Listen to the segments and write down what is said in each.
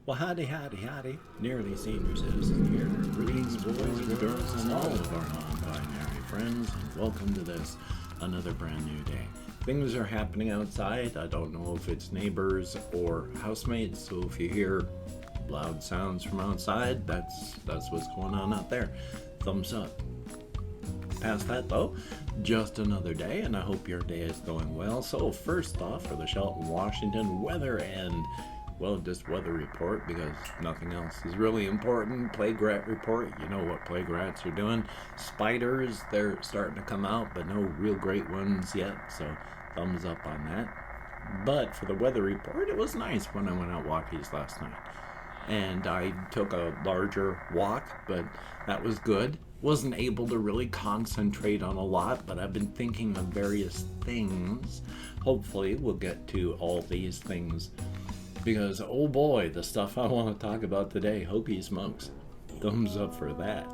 Well, howdy, nearly senior citizen here. Greetings, boys and girls, and all of our non-binary friends, and welcome to this, another brand new day. Things are happening outside. I don't know if it's neighbors or housemates, so if you hear loud sounds from outside, that's what's going on out there. Thumbs up. Past that, though, just another day, and I hope your day is going well. So first off, for the Shelton, Washington weather and just weather report, because nothing else is really important. Plague rat report, you know what plague rats are doing. Spiders, they're starting to come out, but no real great ones yet, so thumbs up on that. But for the weather report, it was nice when I went out walkies last night. And I took a larger walk, but that was good. Wasn't able to really concentrate on a lot, but I've been thinking of various things. Hopefully we'll get to all these things, because oh boy, the stuff I want to talk about today, hokey smokes. Thumbs up for that.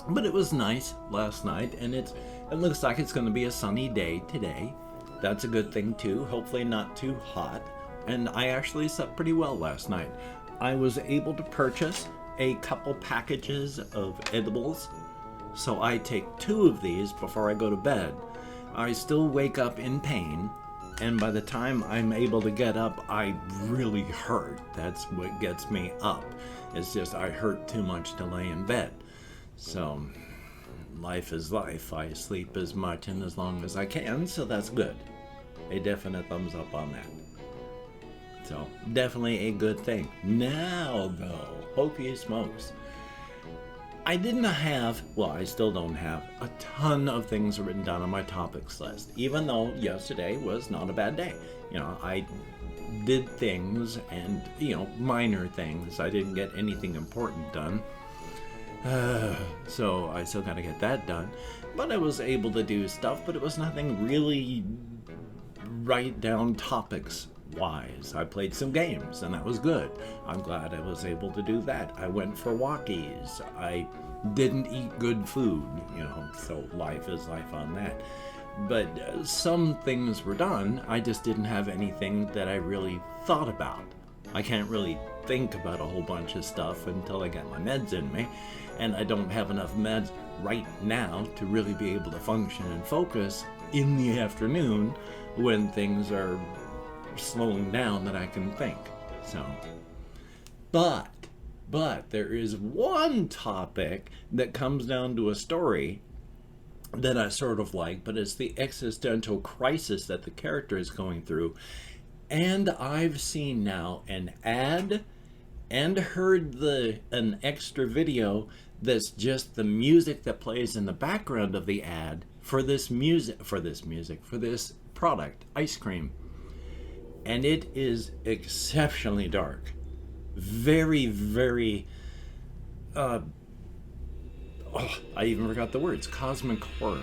But it was nice last night, and it looks like it's going to be a sunny day today. That's a good thing too. Hopefully not too hot. And I actually slept pretty well last night. I was able to purchase a couple packages of edibles, so I take 2 of these before I go to bed. I still wake up in pain, and by the time I'm able to get up, I really hurt. That's what gets me up. It's just I hurt too much to lay in bed. So life is life. I sleep as much and as long as I can, so that's good. A definite thumbs up on that. So definitely a good thing. Now though, hokey smokes. I still don't have a ton of things written down on my topics list, even though yesterday was not a bad day. I did things and, minor things. I didn't get anything important done. So I still gotta get that done. But I was able to do stuff, but it was nothing really write down topics wise. I played some games, and that was good. I'm glad I was able to do that. I went for walkies. I didn't eat good food, so life is life on that. But some things were done. I just didn't have anything that I really thought about. I can't really think about a whole bunch of stuff until I get my meds in me, and I don't have enough meds right now to really be able to function and focus in the afternoon when things are slowing down that I can think. So, but there is one topic that comes down to a story that I sort of like, but it's the existential crisis that the character is going through. And I've seen now an ad and heard an extra video that's just the music that plays in the background of the ad for this product, ice cream. And it is exceptionally dark. Very, very, I even forgot the words, cosmic horror.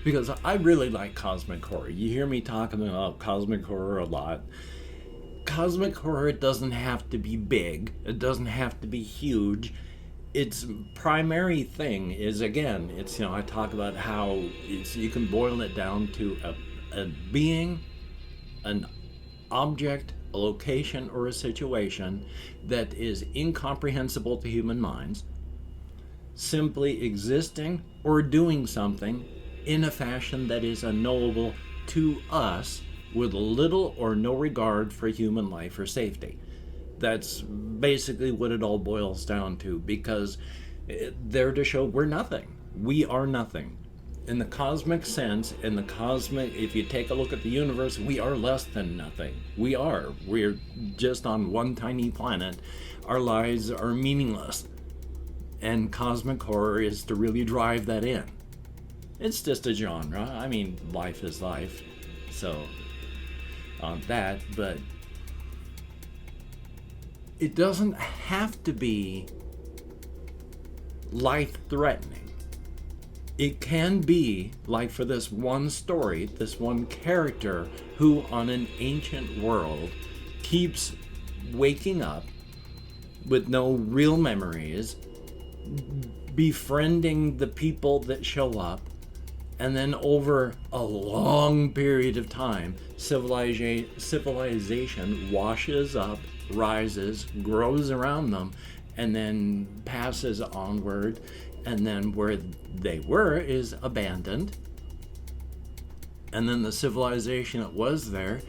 Because I really like cosmic horror. You hear me talking about cosmic horror a lot. Cosmic horror doesn't have to be big. It doesn't have to be huge. Its primary thing is, again, I talk about how you can boil it down to a being, an object, a location, or a situation that is incomprehensible to human minds, simply existing or doing something in a fashion that is unknowable to us with little or no regard for human life or safety. That's basically what it all boils down to, because they're to show we're nothing. We are nothing. In the cosmic sense, if you take a look at the universe, we are less than nothing. We're just on one tiny planet. Our lives are meaningless. And cosmic horror is to really drive that in. It's just a genre. I mean, life is life. So, on that, but it doesn't have to be life-threatening. It can be, like for this one story, this one character who on an ancient world keeps waking up with no real memories, befriending the people that show up, and then over a long period of time, civilization washes up rises, grows around them, and then passes onward, and then where they were is abandoned, and then the civilization that was there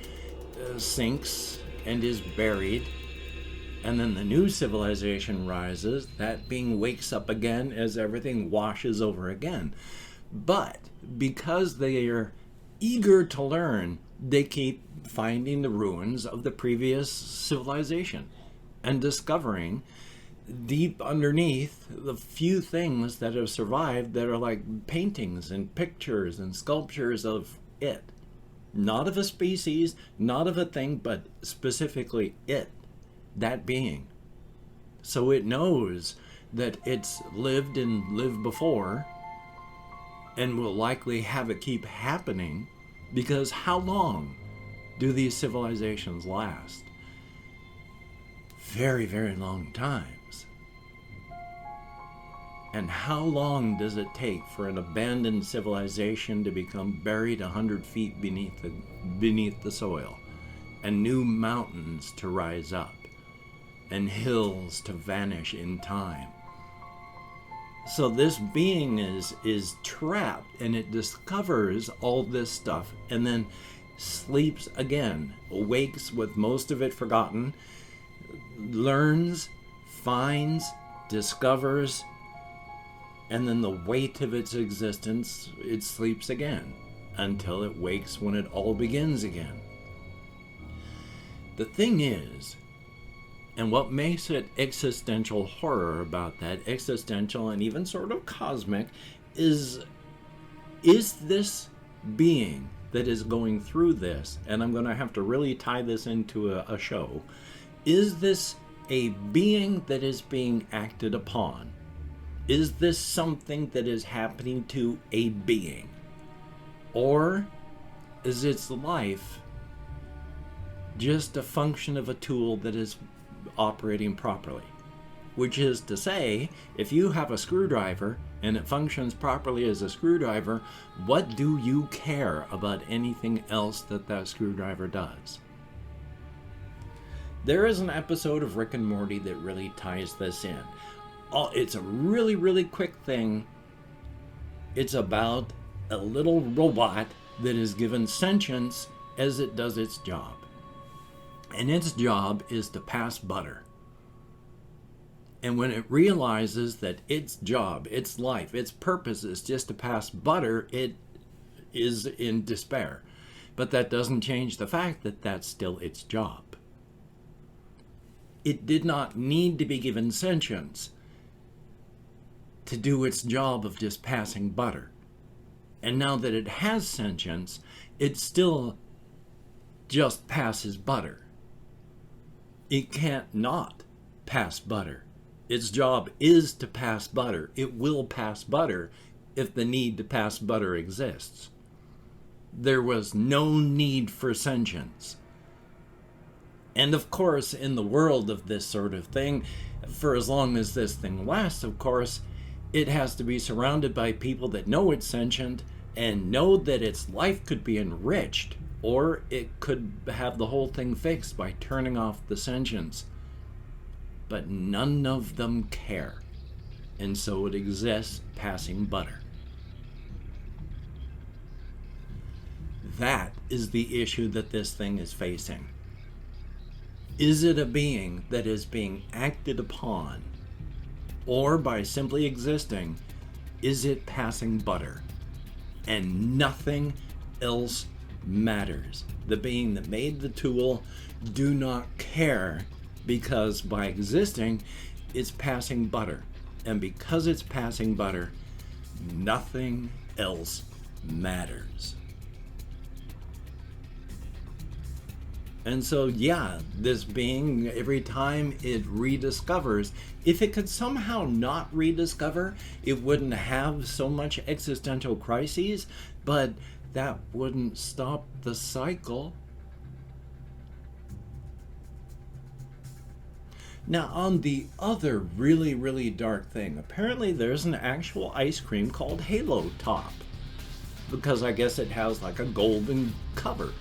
sinks and is buried, and then the new civilization rises, that being wakes up again as everything washes over again. But because they are eager to learn, they keep finding the ruins of the previous civilization and discovering deep underneath the few things that have survived that are like paintings and pictures and sculptures of it. Not of a species, not of a thing, but specifically it, that being. So it knows that it's lived and lived before and will likely have it keep happening, because how long do these civilizations last? Very, very long times. And how long does it take for an abandoned civilization to become buried 100 feet beneath the soil, and new mountains to rise up, and hills to vanish in time? So this being is trapped, and it discovers all this stuff, and then sleeps again, awakes with most of it forgotten, learns, finds, discovers, and then the weight of its existence, it sleeps again until it wakes when it all begins again. The thing is, and what makes it existential horror about that, existential and even sort of cosmic, is this being that is going through this, and I'm going to have to really tie this into a show, is this a being that is being acted upon? Is this something that is happening to a being? Or is its life just a function of a tool that is operating properly? Which is to say, if you have a screwdriver and it functions properly as a screwdriver, what do you care about anything else that screwdriver does? There is an episode of Rick and Morty that really ties this in. It's a really, really quick thing. It's about a little robot that is given sentience as it does its job. And its job is to pass butter. And when it realizes that its job, its life, its purpose is just to pass butter, it is in despair. But that doesn't change the fact that that's still its job. It did not need to be given sentience to do its job of just passing butter. And now that it has sentience, it still just passes butter. It can't not pass butter. Its job is to pass butter. It will pass butter if the need to pass butter exists. There was no need for sentience. And of course, in the world of this sort of thing, for as long as this thing lasts, of course, it has to be surrounded by people that know it's sentient and know that its life could be enriched, or it could have the whole thing fixed by turning off the sentience. But none of them care. And so it exists passing butter. That is the issue that this thing is facing. Is it a being that is being acted upon? Or by simply existing, is it passing butter? And nothing else matters. The being that made the tool do not care, because by existing, it's passing butter. And because it's passing butter, nothing else matters. And so, yeah, this being, every time it rediscovers, if it could somehow not rediscover, it wouldn't have so much existential crises, but that wouldn't stop the cycle. Now, on the other really, really dark thing, apparently there's an actual ice cream called Halo Top, because I guess it has like a golden cover.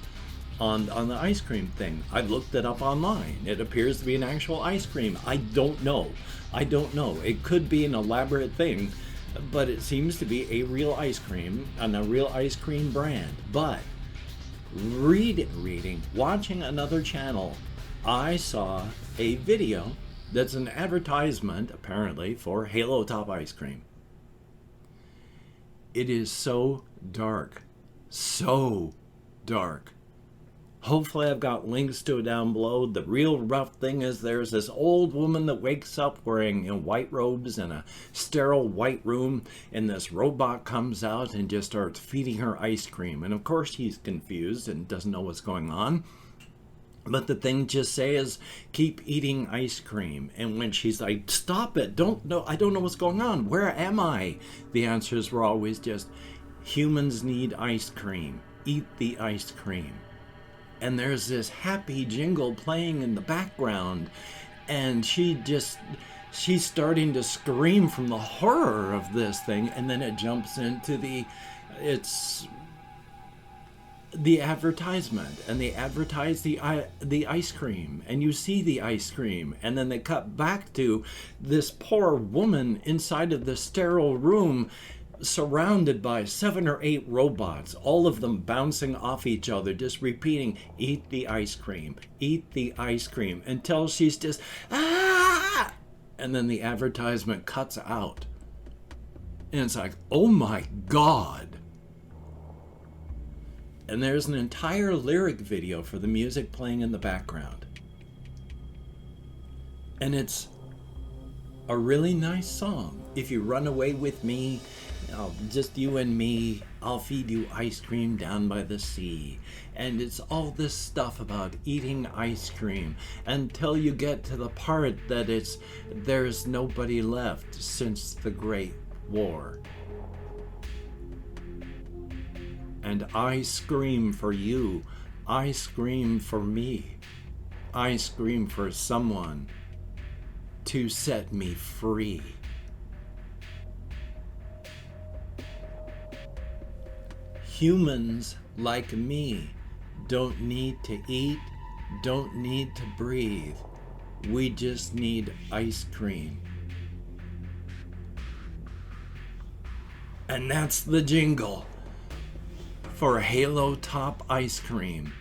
on the ice cream thing. I looked it up online. It appears to be an actual ice cream. I don't know. It could be an elaborate thing, but it seems to be a real ice cream and a real ice cream brand. But watching another channel, I saw a video that's an advertisement, apparently, for Halo Top ice cream. It is so dark. So dark. Hopefully I've got links to it down below. The real rough thing is there's this old woman that wakes up wearing white robes in a sterile white room, and this robot comes out and just starts feeding her ice cream. And of course she's confused and doesn't know what's going on. But the thing just says, keep eating ice cream. And when she's like, stop it, I don't know what's going on. Where am I? The answers were always just, humans need ice cream. Eat the ice cream. And there's this happy jingle playing in the background. And she's starting to scream from the horror of this thing. And then it jumps into the advertisement, and they advertise the ice cream, and you see the ice cream, and then they cut back to this poor woman inside of the sterile room surrounded by 7 or 8 robots, all of them bouncing off each other, just repeating, eat the ice cream, until she's just, ah! And then the advertisement cuts out. And it's like, oh my God. And there's an entire lyric video for the music playing in the background. And it's a really nice song. If you run away with me, just you and me, I'll feed you ice cream down by the sea. And it's all this stuff about eating ice cream until you get to the part that there's nobody left since the Great War. And I scream for you, I scream for me, I scream for someone to set me free. Humans like me don't need to eat, don't need to breathe. We just need ice cream. And that's the jingle for Halo Top ice cream.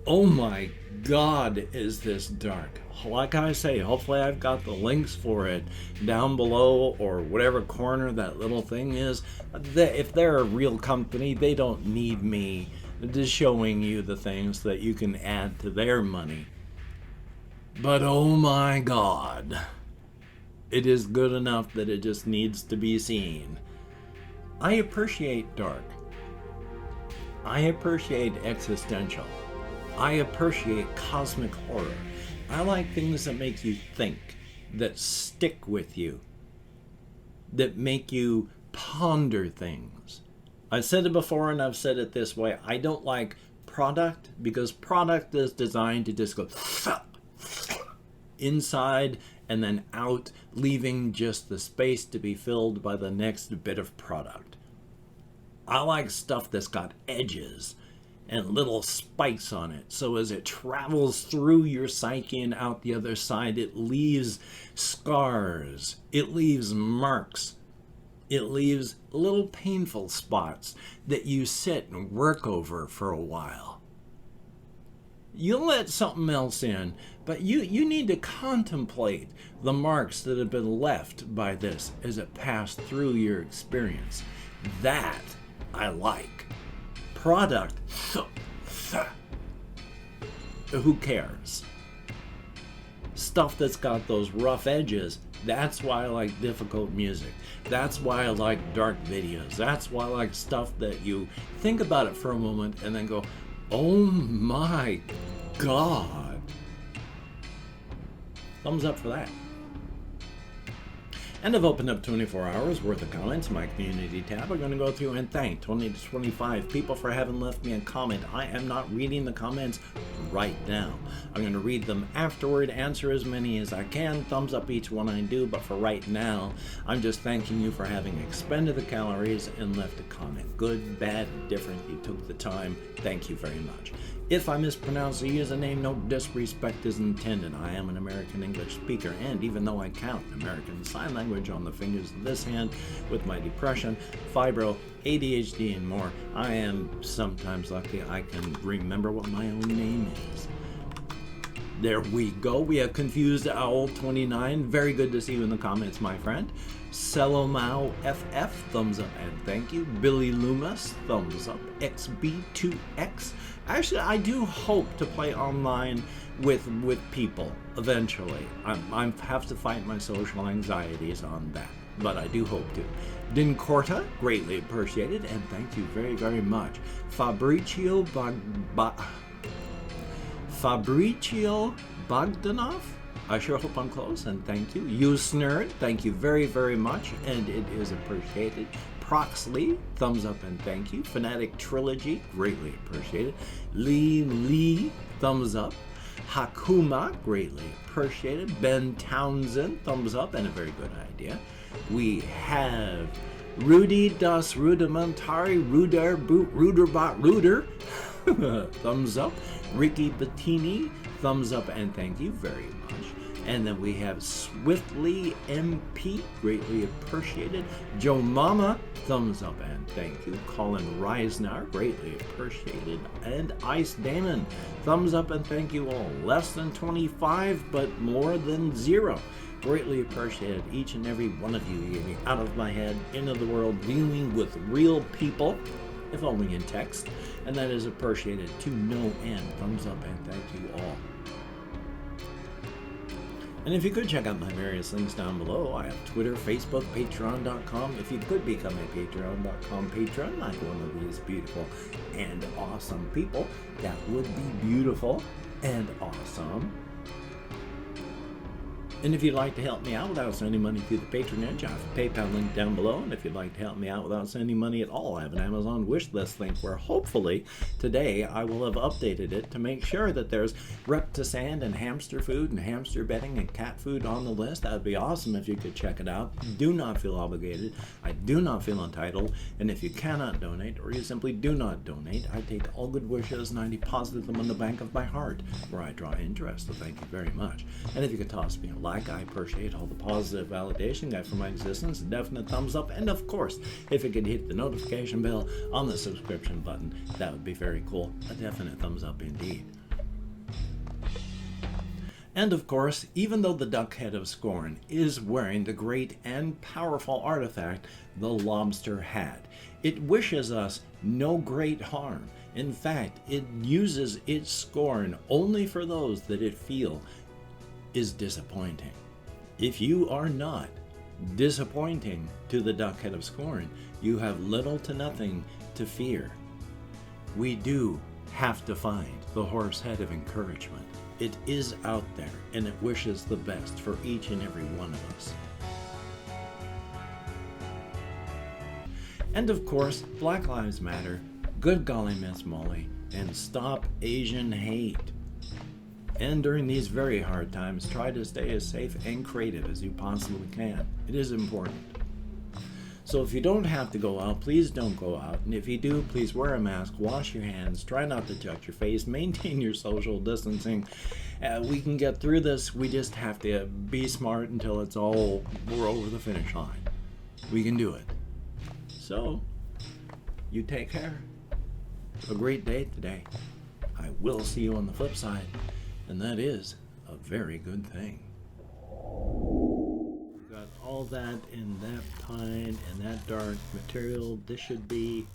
Oh my God, is this dark. Like I say, hopefully I've got the links for it down below, or whatever corner that little thing is. If they're a real company, they don't need me just showing you the things that you can add to their money. But oh my God, it is good enough that it just needs to be seen. I appreciate dark. I appreciate existential. I appreciate cosmic horror. I like things that make you think, that stick with you, that make you ponder things. I've said it before, and I've said it this way. I don't like product, because product is designed to just go inside and then out, leaving just the space to be filled by the next bit of product. I like stuff that's got edges and little spikes on it, so as it travels through your psyche and out the other side, it leaves scars, it leaves marks, it leaves little painful spots that you sit and work over for a while. You'll let something else in, but you need to contemplate the marks that have been left by this as it passed through your experience. That I like. Product, who cares? Stuff that's got those rough edges, that's why I like difficult music. That's why I like dark videos. That's why I like stuff that you think about it for a moment and then go, oh my God. Thumbs up for that. And I've opened up 24 hours worth of comments in my community tab. I'm going to go through and thank 20 to 25 people for having left me a comment. I am not reading the comments right now. I'm going to read them afterward, answer as many as I can, thumbs up each one I do, but for right now, I'm just thanking you for having expended the calories and left a comment. Good, bad, different, you took the time. Thank you very much. If I mispronounce the username, no disrespect is intended. I am an American English speaker, and even though I count American Sign Language on the fingers of this hand with my depression, fibro, ADHD, and more, I am sometimes lucky I can remember what my own name is. There we go. We have Confused Owl 29. Very good to see you in the comments, my friend. Celomau FF, thumbs up and thank you. Billy Loomis, thumbs up. XB2X. Actually, I do hope to play online with people eventually. I have to fight my social anxieties on that, but I do hope to. Dincorta, greatly appreciated, and thank you very, very much. Fabricio Bogdanov, I sure hope I'm close, and thank you. Usenerd, thank you very, very much, and it is appreciated. Proxley, thumbs up and thank you. Fanatic Trilogy, greatly appreciated. Lee, thumbs up. Hakuma, greatly appreciated. Ben Townsend, thumbs up, and a very good idea. We have Rudy das Rudimentari Ruder, thumbs up. Ricky Bettini, thumbs up and thank you very much. And then we have Swiftly MP, greatly appreciated. Joe Mama, thumbs up and thank you. Colin Reisner, greatly appreciated. And Ice Damon, thumbs up and thank you all. Less than 25, but more than 0. Greatly appreciated each and every one of you getting out of my head, into the world, dealing with real people, if only in text. And that is appreciated to no end. Thumbs up and thank you all. And if you could check out my various links down below, I have Twitter, Facebook, Patreon.com. If you could become a Patreon.com patron, like one of these beautiful and awesome people, that would be beautiful and awesome. And if you'd like to help me out without sending money through the patronage, I have a PayPal link down below. And if you'd like to help me out without sending money at all, I have an Amazon wish list link where hopefully today I will have updated it to make sure that there's Reptisand and hamster food and hamster bedding and cat food on the list. That would be awesome if you could check it out. Do not feel obligated. I do not feel entitled. And if you cannot donate or you simply do not donate, I take all good wishes and I deposit them in the bank of my heart where I draw interest. So thank you very much. And if you could toss me a like, I appreciate all the positive validation I have for my existence, a definite thumbs up, and of course, if you could hit the notification bell on the subscription button, that would be very cool. A definite thumbs up indeed. And of course, even though the duck head of Scorn is wearing the great and powerful artifact the lobster hat, it wishes us no great harm. In fact, it uses its scorn only for those that it feels is disappointing. If you are not disappointing to the duck head of Scorn, you have little to nothing to fear. We do have to find the horse head of encouragement. It is out there, and it wishes the best for each and every one of us. And of course, Black Lives Matter, good golly Miss Molly, and stop Asian hate. And during these very hard times, try to stay as safe and creative as you possibly can. It is important. So if you don't have to go out, please don't go out. And if you do, please wear a mask, wash your hands, try not to touch your face, maintain your social distancing. We can get through this. We just have to be smart until we're over the finish line. We can do it. So, you take care. Have a great day today. I will see you on the flip side. And that is a very good thing. We've got all that in that pine and that dark material. This should be